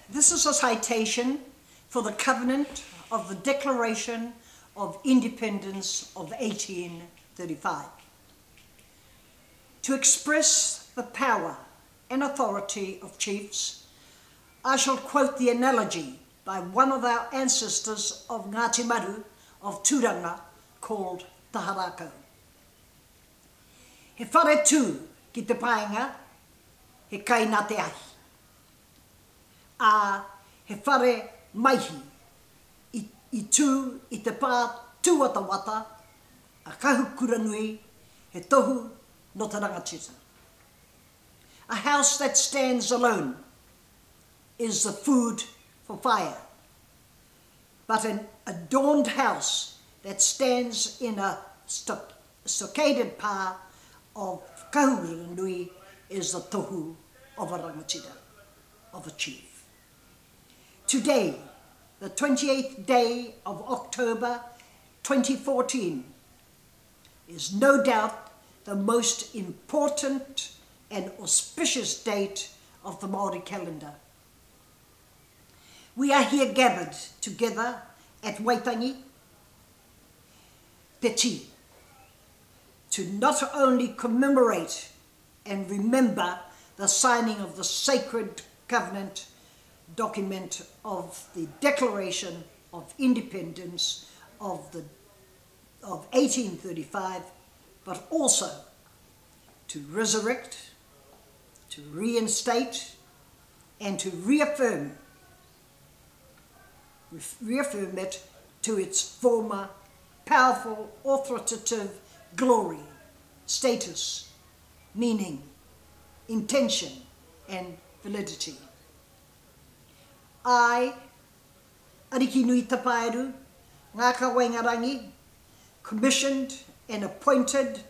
This is a citation for the covenant of the Declaration of Independence of 1835. To express the power and authority of chiefs, I shall quote the analogy by one of our ancestors of Ngāti Maru of Turanga called Taharako. He whare tū ki te paenga, he kaina te ahi. He whare maihi i tū i te pā tūwatawata, a kahukura nui, he tohu no te rangatira. A house that stands alone is the food for fire, but an adorned house that stands in a stockaded pā of kahukura nui is the tohu of a rangatira, of a chief. Today, the 28th day of October 2014, is no doubt the most important and auspicious date of the Māori calendar. We are here gathered together at Waitangi, Te Ti, to not only commemorate and remember the signing of the sacred covenant document of the Declaration of Independence of 1835, but also to resurrect, to reinstate, and to reaffirm it to its former powerful, authoritative glory, status, meaning, intention, and validity. I, Ariki Nui Tapaeru, Ngāka Waingarangi, commissioned and appointed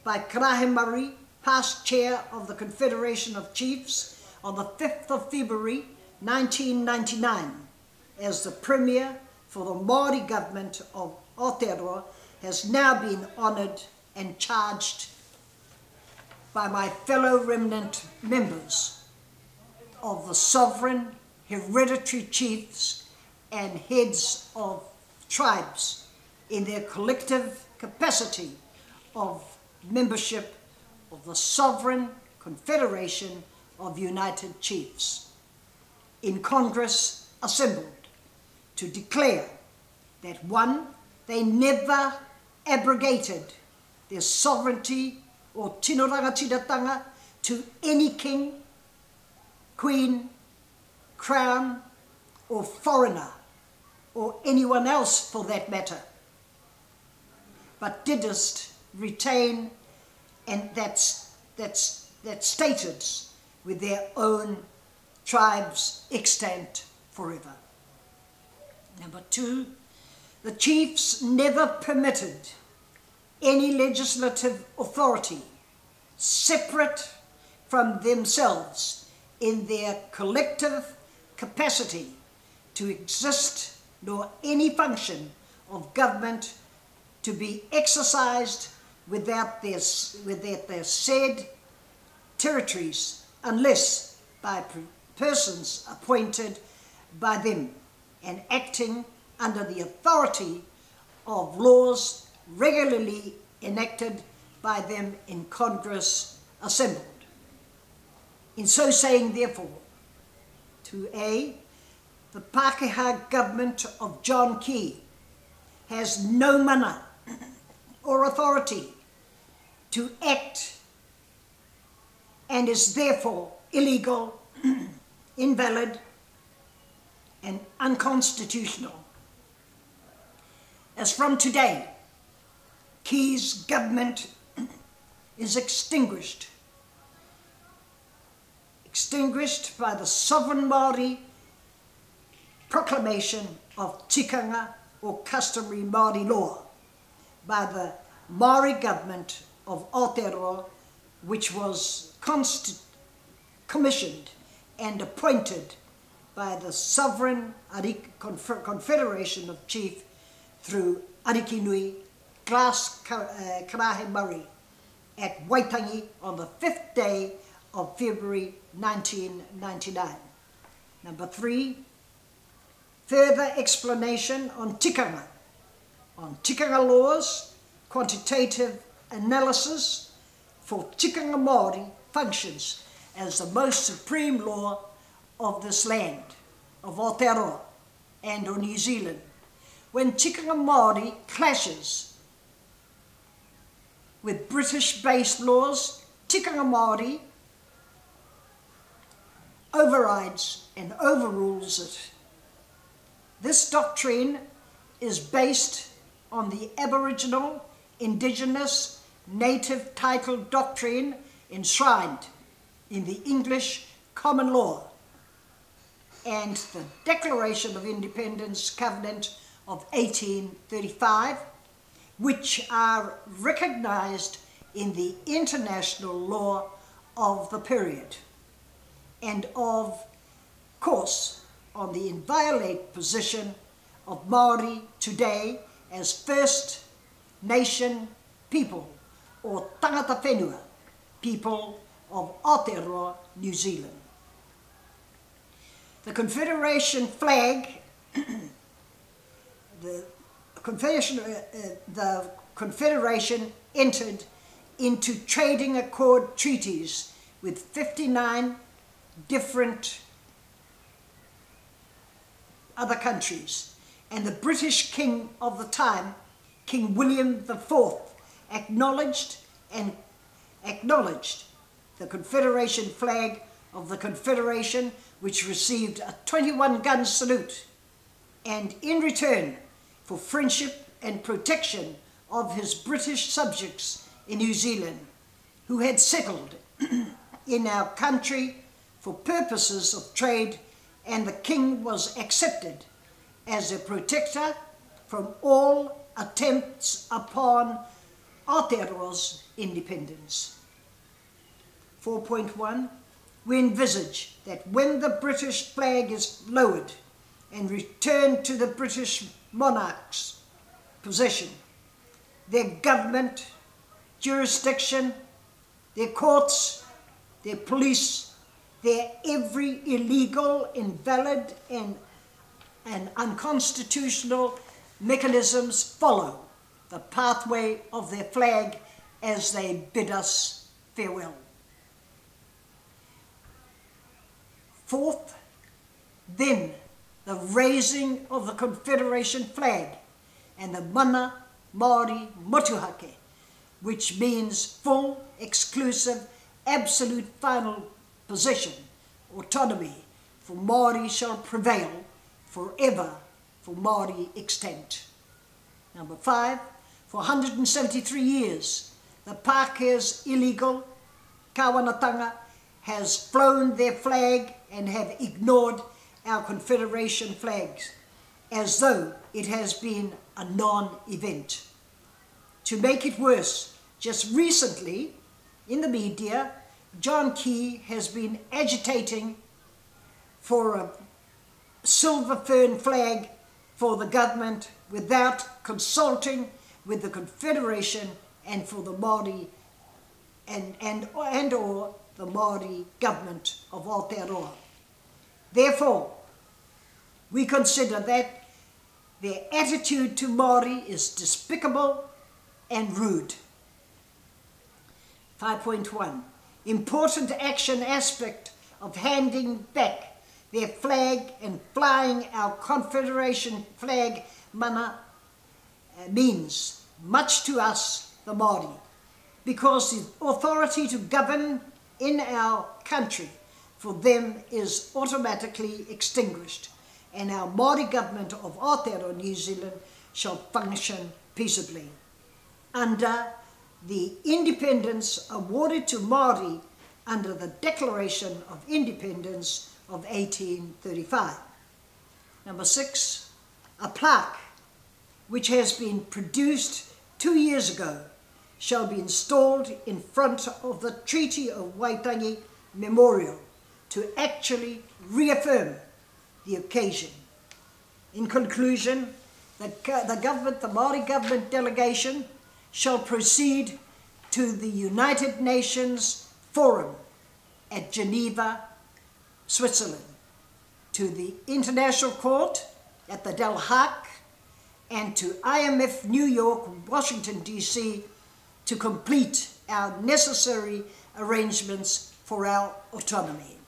by Karahe Murray, past chair of the Confederation of Chiefs, on the 5th of February 1999, as the Premier for the Māori government of Aotearoa, has now been honoured and charged by my fellow remnant members of the sovereign hereditary chiefs and heads of tribes in their collective capacity of membership of the Sovereign Confederation of United Chiefs, in Congress assembled to declare that 1, they never abrogated their sovereignty or tino rangatiratanga to any king, queen, crown, or foreigner, or anyone else for that matter, but didst retain and that status with their own tribes extant forever. Number 2, the chiefs never permitted any legislative authority separate from themselves in their collective capacity to exist, nor any function of government to be exercised without their said territories, unless by persons appointed by them and acting under the authority of laws regularly enacted by them in Congress assembled. In so saying, therefore, to A, the Pākehā government of John Key has no mana or authority to act and is therefore illegal, invalid, and unconstitutional. As from today, Key's government is extinguished by the sovereign Māori proclamation of tikanga or customary Māori law by the Māori government of Aotearoa, which was commissioned and appointed by the sovereign Confederation of Chief through Ariki Nui, Glass Karahe Murray, at Waitangi on the 5th day of February 1999. Number 3, further explanation on tikanga laws, quantitative analysis for tikanga Māori functions as the most supreme law of this land, of Aotearoa and of New Zealand. When tikanga Māori clashes with British-based laws, tikanga Māori overrides and overrules it. This doctrine is based on the Aboriginal, Indigenous, Native Title doctrine enshrined in the English common law and the Declaration of Independence Covenant of 1835, which are recognised in the international law of the period, and of course on the inviolate position of Māori today as First Nation people, or tangata whenua, people of Aotearoa, New Zealand. The Confederation flag, the Confederation entered into trading accord treaties with 59 different other countries, and the British King of the time, King William IV, acknowledged the Confederation flag of the Confederation, which received a 21-gun salute, and in return for friendship and protection of his British subjects in New Zealand, who had settled in our country for purposes of trade, and the King was accepted as a protector from all attempts upon Aotearoa's independence. 4.1. We envisage that when the British flag is lowered and returned to the British monarch's possession, their government, jurisdiction, their courts, their police, their every illegal, invalid and unconstitutional mechanisms follow the pathway of their flag as they bid us farewell. Fourth, then the raising of the Confederation flag and the mana Māori motuhake, which means full, exclusive, absolute final possession, autonomy for Māori shall prevail forever for Māori extant. Number 5, for 173 years, the Pākea's illegal kāwanatanga has flown their flag and have ignored our Confederation flags, as though it has been a non-event. To make it worse, just recently, in the media, John Key has been agitating for a silver fern flag for the government without consulting with the Confederation and for the Māori or the Māori government of Aotearoa. Therefore, we consider that their attitude to Māori is despicable and rude. 5.1. Important action aspect of handing back their flag and flying our Confederation flag mana means much to us, the Māori, because the authority to govern in our country for them is automatically extinguished, and our Māori government of Aotearoa, New Zealand, shall function peaceably under the independence awarded to Māori under the Declaration of Independence of 1835. Number 6, a plaque which has been produced 2 years ago shall be installed in front of the Treaty of Waitangi Memorial to actually reaffirm the occasion. In conclusion, the Māori government delegation shall proceed to the United Nations Forum at Geneva, Switzerland, to the International Court at the Del Hague, and to IMF New York, Washington, D.C. to complete our necessary arrangements for our autonomy.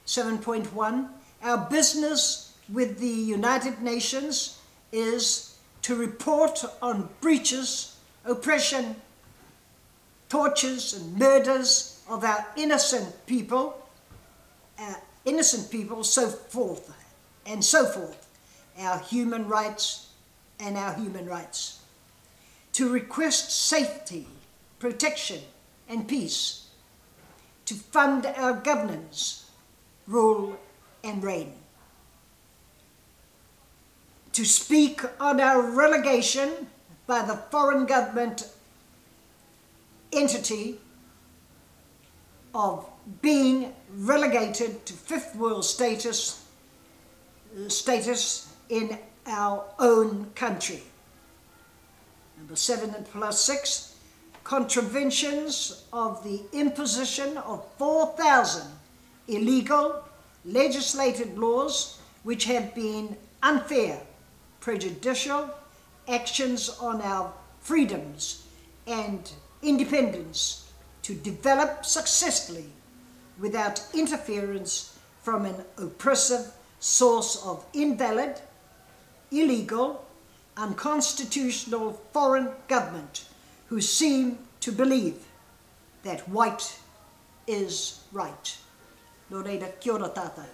7.1. Our business with the United Nations is to report on breaches, oppression, tortures and murders of our innocent people, so forth, our human rights and our human rights. To request safety, protection and peace. To fund our governance, rule and reign. To speak on our relegation by the foreign government entity of being relegated to fifth world status in our own country. Number 7 and plus 6, contraventions of the imposition of 4,000 illegal legislated laws which have been unfair, prejudicial actions on our freedoms and independence to develop successfully without interference from an oppressive source of invalid, illegal, unconstitutional foreign government who seem to believe that white is right. Nō reira, kia ora tātou.